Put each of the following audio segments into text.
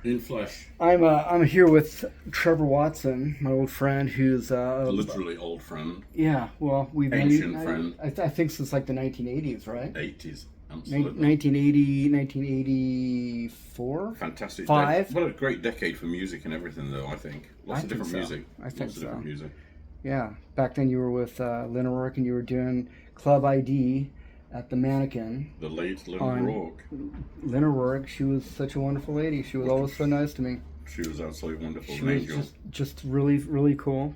In flesh. I'm here with Trevor Watson, my old friend, who's Literally old friend. yeah. Well, we've Ancient been friend. I think since like the 1980s, right? 80s. Absolutely. 1980, 1984. Fantastic. Five. What a great decade for music and everything, though. I think lots of different music. I think Lots so. of different music. Yeah. Back then, you were with Lynn O'Rourke, and you were doing Club ID at the Mannequin. The late Lynn O'Rourke. Lynn O'Rourke, she was such a wonderful lady. She was always so nice to me. She was absolutely wonderful. She An was angel. just really, really cool.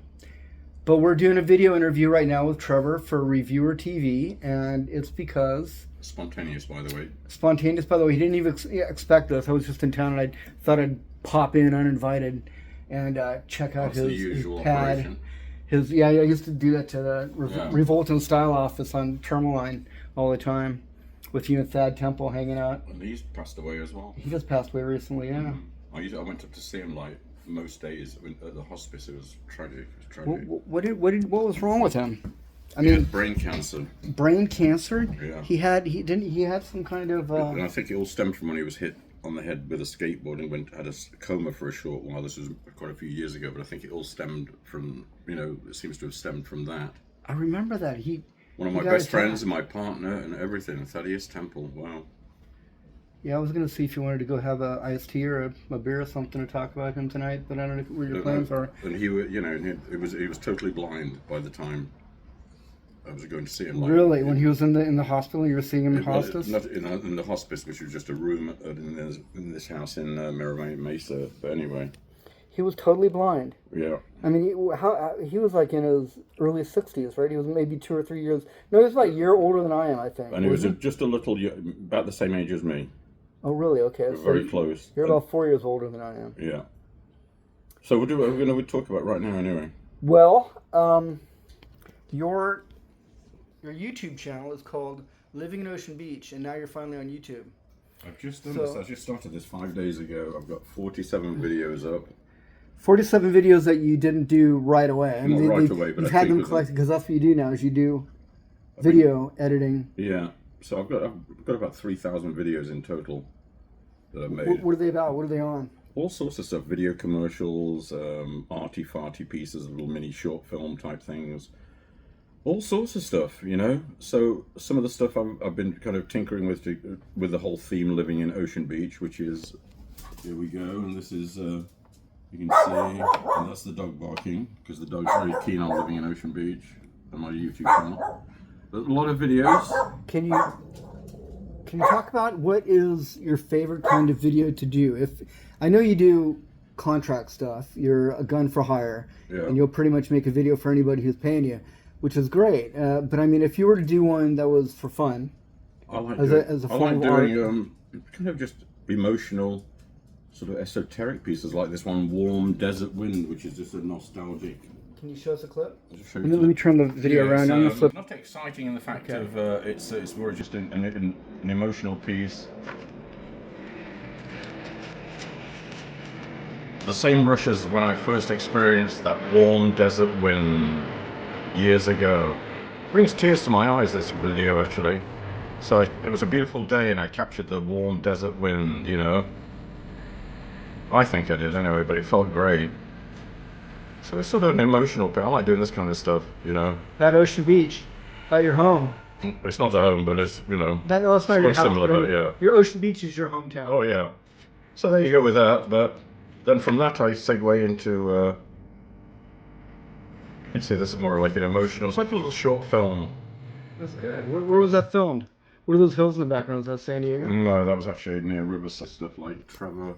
But we're doing a video interview right now with Trevor for Reviewer TV, and it's because... Spontaneous, by the way. Spontaneous, by the way. He didn't even expect us. I was just in town, and I thought I'd pop in uninvited and check out That's the his usual pad. operation. I used to do that to the Revolt In Style office on Terminal Line all the time, with you and Thad Temple hanging out. And he's passed away as well. He just passed away recently, yeah. I went up to see him like most days at the hospice. It was tragic. It was tragic. What was wrong with him? He had brain cancer. Brain cancer? Yeah. He had some kind of And I think it all stemmed from when he was hit on the head with a skateboard and had a coma for a short while. This was quite a few years ago, but I think it all stemmed from, it seems to have stemmed from that. I remember that. One of my best friends and my partner and everything, Thaddeus Temple. Wow. Yeah, I was going to see if you wanted to go have a iced tea or a beer or something to talk about him tonight, but I don't know what your plans are. And he was totally blind by the time I was going to see him. Really? When he was in the hospital, you were seeing him in hospice? Not in the hospice, which was just a room in this house in Miramar Mesa. But anyway. He was totally blind. Yeah. I mean, he was like in his early 60s, right? He was maybe 2 or 3 years. No, he was about a year older than I am, I think. And he was just a little, about the same age as me. Oh, really? Okay. We're very close. You're about 4 years older than I am. Yeah. So what are we going to talk about right now, anyway? Well, your YouTube channel is called Living in Ocean Beach, and now you're finally on YouTube. I've just done this. I just started this 5 days ago. I've got 47 videos up. 47 videos that you didn't do right away. I mean, Not right away, but you've I had think them collected, because that's what you do now, is you do video editing. Yeah. So I've got about 3,000 videos in total that I've made. What are they about? What are they on? All sorts of stuff. Video commercials, arty-farty pieces, little mini short film type things. All sorts of stuff, So some of the stuff I've been kind of tinkering with the whole theme living in Ocean Beach, which is, here we go, and this is, you can see, and that's the dog barking, because the dog's very keen on living in Ocean Beach on my YouTube channel. But a lot of videos. Can you talk about what is your favorite kind of video to do? If I know you do contract stuff, you're a gun for hire, and you'll pretty much make a video for anybody who's paying you, which is great. But I mean, if you were to do one that was for fun, I like doing kind of just emotional, sort of esoteric pieces like this one, Warm Desert Wind, which is just a nostalgic. Can you show us a clip? Let me turn the video around. I'm gonna flip. Not exciting in the fact of it's more just an emotional piece. The same rush as when I first experienced that warm desert wind years ago. Brings tears to my eyes, this video, actually. So it was a beautiful day and I captured the warm desert wind, I think I did anyway, but it felt great. So it's sort of an emotional bit. I like doing this kind of stuff, That Ocean Beach, at your home. It's not the home, but it's, That's not your house, similar, but yeah. Your Ocean Beach is your hometown. Oh, yeah. So there you go with that, but then from that I segue into, let's see, this is more like an emotional, it's like a little short film. That's good. Where was that filmed? What are those hills in the background? Is that San Diego? No, that was actually near Riverside, stuff like Trevor.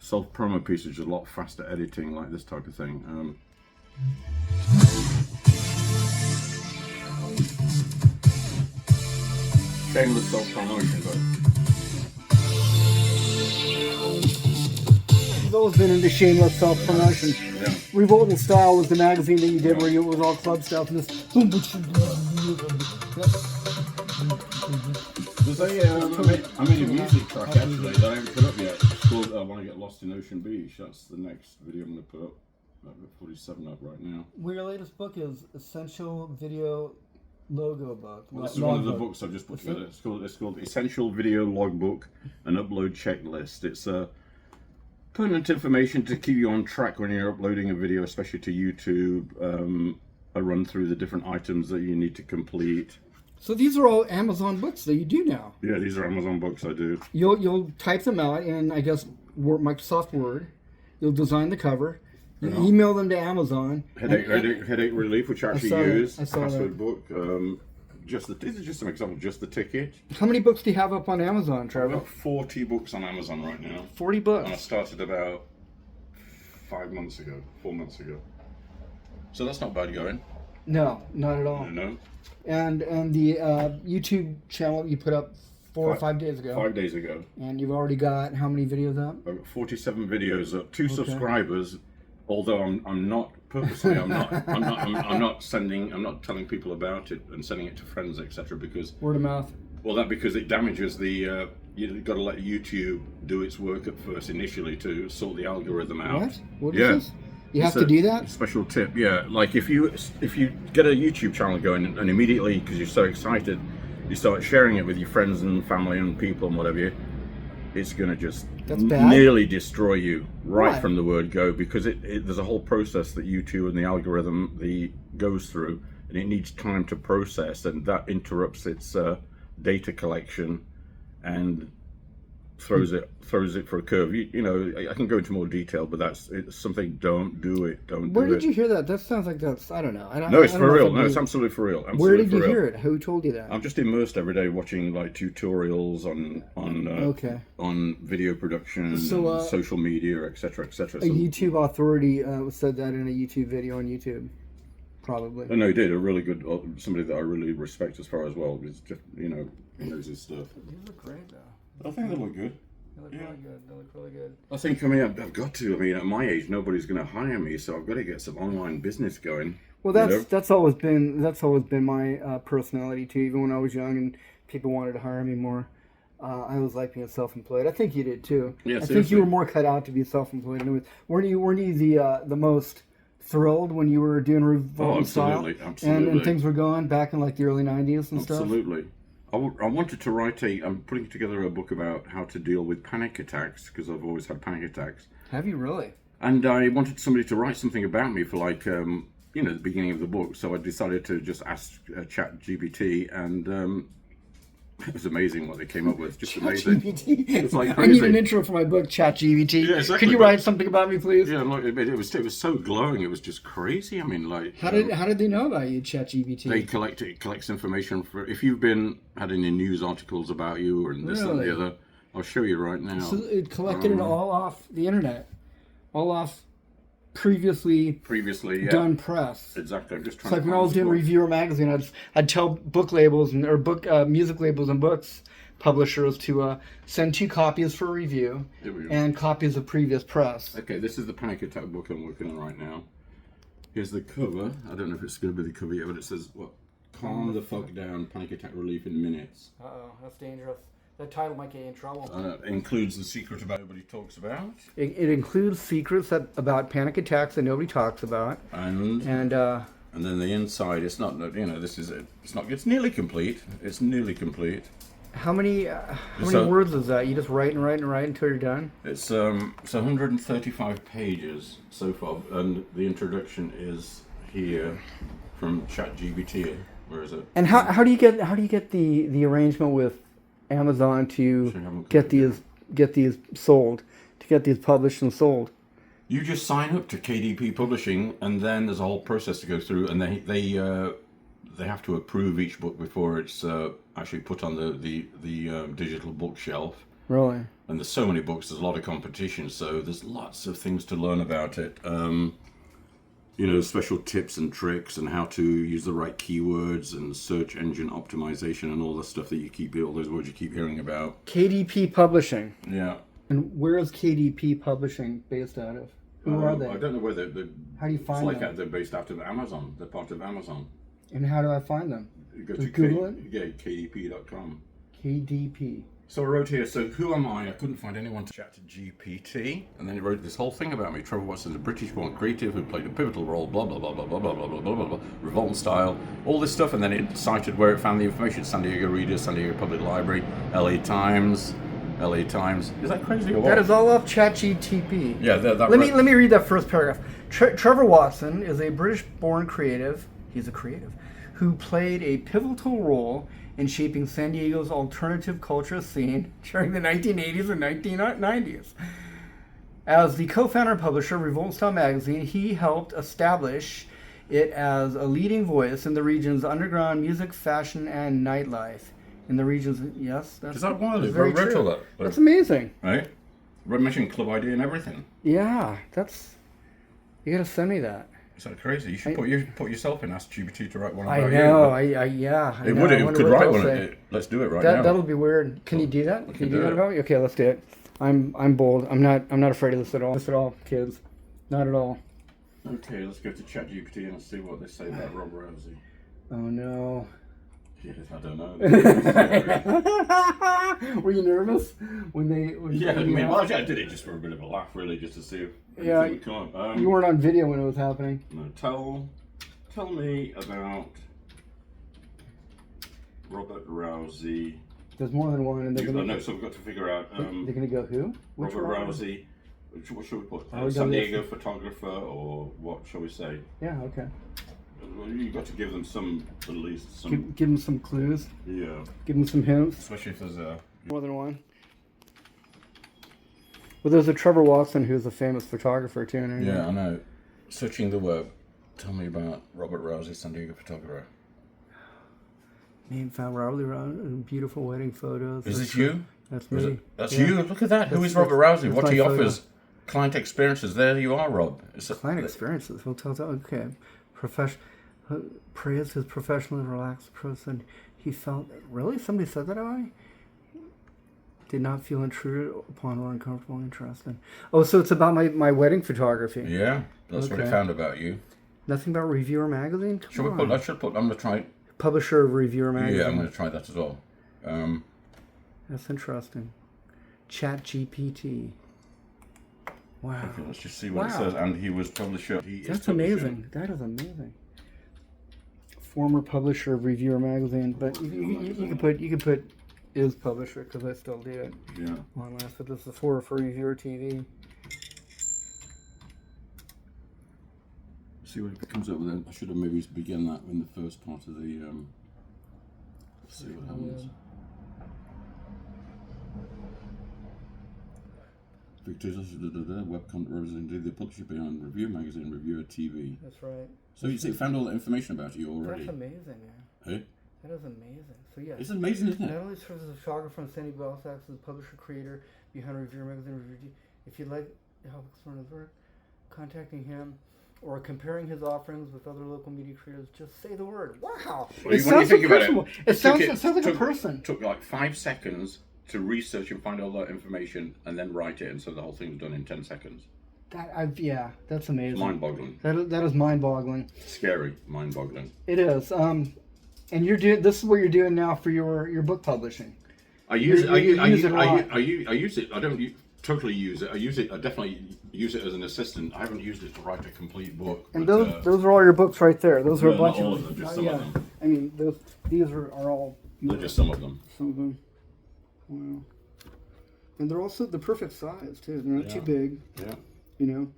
Self-promo piece, which is a lot faster editing, like this type of thing. Shameless self-promotion, but You've always been into shameless self-promotion. yeah. Revolt In Style was the magazine that you did where it was all club stuff and this. There's I made a music track actually that I haven't put up yet. It's called I Want to Get Lost in Ocean Beach. That's the next video I'm going to put up. I've got 47 up right now. Well, your latest book is Essential Video Logo Book. Well, this is one of the books I've just put together. It's called Essential Video Logbook and Upload Checklist. It's pertinent information to keep you on track when you're uploading a video, especially to YouTube. I run through the different items that you need to complete. So these are all Amazon books that you do now. Yeah, these are Amazon books I do. You'll type them out in, I guess, Microsoft Word. You'll design the cover. You email them to Amazon. Headache relief, which I actually use. I saw Password that. book. These are just some examples. Just the ticket. How many books do you have up on Amazon, Trevor? I've got 40 books on Amazon right now. 40 books. And I started about 4 months ago. So that's not bad going. No, not at all. No. And the YouTube channel you put up 4 or 5 days ago. 5 days ago. And you've already got how many videos up? I've got 47 videos up. 2 subscribers. Although I'm not purposely, I'm not telling people about it and sending it to friends, etc. Because word of mouth. Well, because it damages the. You've got to let YouTube do its work at first initially to sort the algorithm out. What is this? You have to do that? Special tip, yeah. Like if you get a YouTube channel going and immediately, because you're so excited, you start sharing it with your friends and family and people and whatever, it's gonna just nearly destroy you right from the word go, because there's a whole process that YouTube and the algorithm goes through, and it needs time to process, and that interrupts its data collection and throws it for a curve. You know, I can go into more detail, but it's something. Don't do it. Where did you hear that? That sounds like that's, I don't know. No, it's for real. No, it's absolutely for real. Where did you hear it? Who told you that? I'm just immersed every day watching like tutorials on video production, social media, etc., etc. A YouTube authority said that in a YouTube video on YouTube, probably. No, he did. A really good, somebody that I really respect as far as well. It's just, he knows his stuff. These look great though. I think they look good. They look really good. They look really good. I think, I've got to. At my age, nobody's going to hire me, so I've got to get some online business going. Well, that's always been my personality too. Even when I was young and people wanted to hire me more, I always liked being self-employed. I think you did too. Yeah, I think you were more cut out to be self-employed. Weren't you the most thrilled when you were doing Revolt In Style? Absolutely. And things were going back in like the early 90s and stuff? Absolutely. I wanted to write I'm putting together a book about how to deal with panic attacks, because I've always had panic attacks. Have you really? And I wanted somebody to write something about me for the beginning of the book. So I decided to just ask ChatGPT, and it was amazing what they came up with. Just amazing. It's like crazy. I need an intro for my book, ChatGPT. Yeah, exactly. Could you write something about me, please? Yeah, look, it was so glowing. It was just crazy. How did they know about you, ChatGPT? It collects information for if you've had any news articles about you or this and the other. I'll show you right now. So it collected it all off the internet, all off previously done press. Exactly. I'm just trying. It's like when I was doing Reviewer magazine, I'd tell book labels music labels and books publishers to send 2 copies for review and copies of previous press. Okay, this is the panic attack book I'm working on right now. Here's the cover. I don't know if it's going to be the cover yet, but it says calm the fuck down, panic attack relief in minutes. That's dangerous. That title might get you in trouble. It includes the secret about nobody talks about. It includes secrets about panic attacks that nobody talks about. And then the inside. It's not. This is it. It's nearly complete. It's nearly complete. How many words is that? You just write and write and write until you're done? It's 135 pages so far, and the introduction is here from ChatGPT. Where is it? And how do you get the arrangement with Amazon to get these sold, to get these published and sold? You just sign up to KDP Publishing, and then there's a whole process to go through, and they have to approve each book before it's actually put on the digital bookshelf. Really? And there's so many books, there's a lot of competition, so there's lots of things to learn about it. Special tips and tricks, and how to use the right keywords, and search engine optimization, and all the stuff that all those words you keep hearing about. KDP Publishing. Yeah. And where is KDP Publishing based out of? Who are they? I don't know where they're. How do you find them? It's like they're based out of Amazon. They're part of Amazon. And how do I find them? You go to to Google it? Yeah, KDP.com. KDP. So I wrote here, so who am I? I couldn't find anyone to chat to GPT. And then he wrote this whole thing about me. Trevor Watson is a British-born creative who played a pivotal role, blah, blah, blah, blah, blah, blah, blah, blah, blah, blah, blah, Revolt In Style, all this stuff. And then it cited where it found the information: San Diego Reader, San Diego Public Library, LA Times, LA Times. Is that crazy or what? That is all off ChatGPT. Yeah, Let me read that first paragraph. Trevor Watson is a British-born creative. He's a creative who played a pivotal role in shaping San Diego's alternative culture scene during the 1980s and 1990s. As the co-founder and publisher of Revolt In Style Magazine, he helped establish it as a leading voice in the region's underground music, fashion, and nightlife. In the regions, yes, that's very true. That's amazing. Right? We're mentioning Club ID and everything. Yeah, you gotta send me that. Is that crazy? You should put yourself in, ask GPT to write one about I you. know. I know. It could write one. Let's do it now. That'll be weird. Can you do that? Can you do that about me? Okay, let's do it. I'm bold. I'm not afraid of this at all, kids. Not at all. Okay, let's go to ChatGPT and see what they say about Rob Rousey. Oh no. Yes, I don't know. Were you nervous when I did it just for a bit of a laugh, really, just to see if anything would come up. You weren't on video when it was happening. No, tell me about Robert Rousey. There's more than one, and so we've got to figure out. They're gonna go who? Robert Rousey. What should we put? San Diego photographer, or what shall we say? Yeah. Okay. You've got to give them at least some. Give them some clues. Yeah. Give them some hints. Especially if there's more than one. Well, there's a Trevor Watson who's a famous photographer too. Yeah, I know. Searching the web. Tell me about Robert Rousey, San Diego photographer. Name found Robert Rousey, beautiful wedding photos. Is this you? That's me. That's you. Look at that. Who is Robert Rousey? What he offers? Client experiences. There you are, Rob. Client experiences. Hotels. Okay. Praised his professional and relaxed approach, and he felt really. Somebody said that about me. Did not feel intruded upon or uncomfortable interest in. Oh, so it's about my wedding photography. Yeah, that's what he found about you. Nothing about Reviewer Magazine. I should put. I'm gonna try. Publisher of Reviewer Magazine. Yeah, I'm gonna try that as well. That's interesting. ChatGPT. Wow. Okay, let's just see what it says. And he was publisher. That's amazing. That is amazing. Former publisher of Reviewer Magazine, but you could put is publisher because I still do it. Yeah. Long last, but this is for Reviewer TV. See what it comes up with. Then I should have maybe begun that in the first part of the. Let's see what happens. Web content representing the publisher behind Review Magazine, Reviewer TV. That's right. So you found all that information about you already. That's amazing, man. Hey? That is amazing. So yeah, it's amazing, isn't it? Not only serves as a photographer and Sandy Bell acts as a publisher creator behind Reviewer Magazine, Review. If you'd like help exploring his work, contacting him or comparing his offerings with other local media creators, just say the word. Wow! Well, it sounds so personal. It sounds like a person. Took like 5 seconds to research and find all that information and then write it, and so the whole thing was done in 10 seconds. That's amazing. It's mind-boggling. That is mind-boggling. Scary, mind-boggling. It is. And you're doing this is what you're doing now for your book publishing. I use it. I use it. I don't totally use it. I definitely use it as an assistant. I haven't used it to write a complete book. And those are all your books right there. Those are a bunch of them. Just some of them. I mean, these are all. They're just some of them. Some of them. Wow. And they're also the perfect size too. They're not too big. Yeah. You know.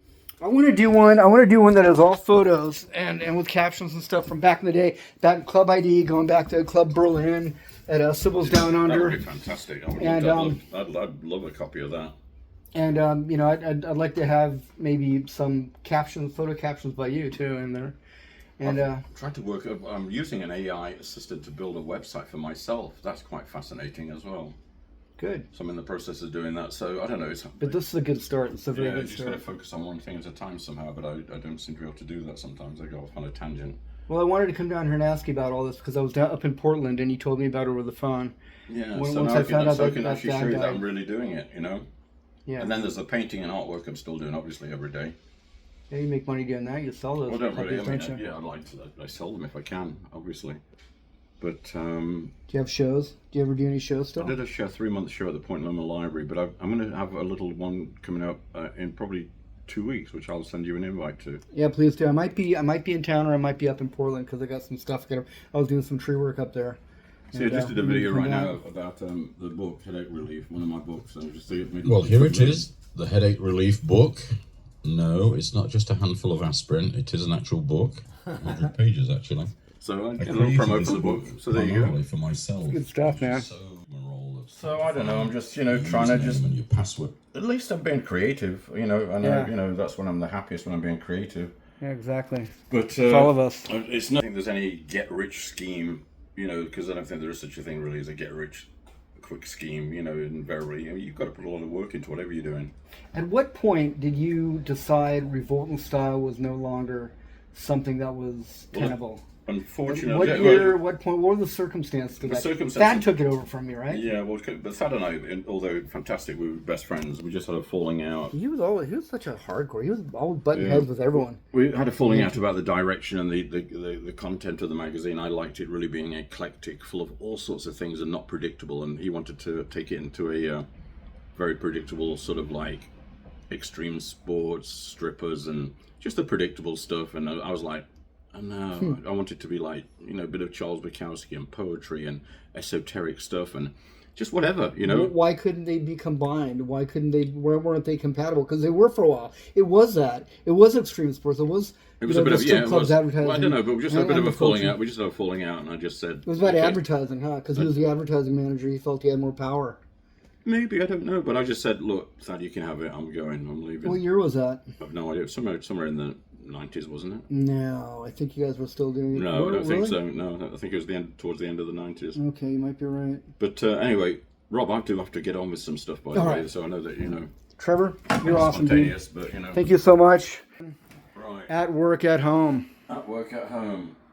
I want to do one that has all photos and with captions and stuff from back in the day, back in Club ID, going back to Club Berlin at Sybil's Down Under. That would be fantastic. I'd love a copy of that. And I'd like to have maybe some photo captions by you too in there. And I've tried to work. I'm using an AI assistant to build a website for myself. That's quite fascinating as well. Good. So I'm in the process of doing that. So I don't know. But this is a good start. It's a very good start. Just got to focus on one thing at a time somehow. But I don't seem to be able to do that sometimes. I go off on a tangent. Well, I wanted to come down here and ask you about all this because I was down up in Portland and you told me about it over the phone. Yeah. Once I found out I can actually show you that I'm really doing it. You know. Yeah. And then there's the painting and artwork I'm still doing, obviously, every day. Yeah, you make money doing that. You sell those. Well, don't really. I'd like to. I sell them if I can, obviously. But do you have shows? Do you ever do any shows still? I did a 3-month show at the Point Loma Library, but I'm going to have a little one coming up in probably 2 weeks, which I'll send you an invite to. Yeah, please do. I might be in town, or I might be up in Portland because I got some stuff. I was doing some tree work up there. So I just did a video right now about the book Headache Relief, one of my books. And just well, here it is, the Headache Relief book. No, it's not just a handful of aspirin. It is an actual book, 100 pages actually. So I did a little promo for the book. So there you go. For myself. Good stuff, man. So I don't know. I'm just trying to just your password. At least I'm being creative. I know that's when I'm the happiest, when I'm being creative. Yeah, exactly. But it's all of us. It's nothing. There's any get rich scheme, because I don't think there is such a thing really as a get rich quick scheme. Invariably, you've got to put a lot of work into whatever you're doing. At what point did you decide Revolt In Style was no longer something that was tenable? Unfortunately, what year? What point? What were the circumstances? Thad took it over from me, right? Yeah, well, but Thad and I, although fantastic, we were best friends. We just had a falling out. He was such a hardcore. He was always butting heads with everyone. We had a falling out about the direction and the content of the magazine. I liked it really being eclectic, full of all sorts of things and not predictable. And he wanted to take it into a very predictable sort of like extreme sports, strippers, and just the predictable stuff. And I was like, no, I want it to be like, a bit of Charles Bukowski and poetry and esoteric stuff and just whatever, Why couldn't they be combined? Why weren't they compatible? Because they were for a while. It was extreme sports. It was a bit of, advertising. Well, I don't know, but we just had a bit of a falling out. We just had a falling out and I just said... It was about advertising, huh? Because he was the advertising manager. He felt he had more power. Maybe, I don't know. But I just said, look, Thad, you can have it. I'm going. I'm leaving. What year was that? I have no idea. Somewhere in the 90s, wasn't it? No, I think you guys were still doing it. No, I don't think so. No, I think it was towards the end of the 90s. Okay, you might be right. But anyway, Rob, I do have to get on with some stuff, by the way, so I know that, Trevor, you're awesome, dude. But, Thank you so much. Right. At work, at home. At work, at home.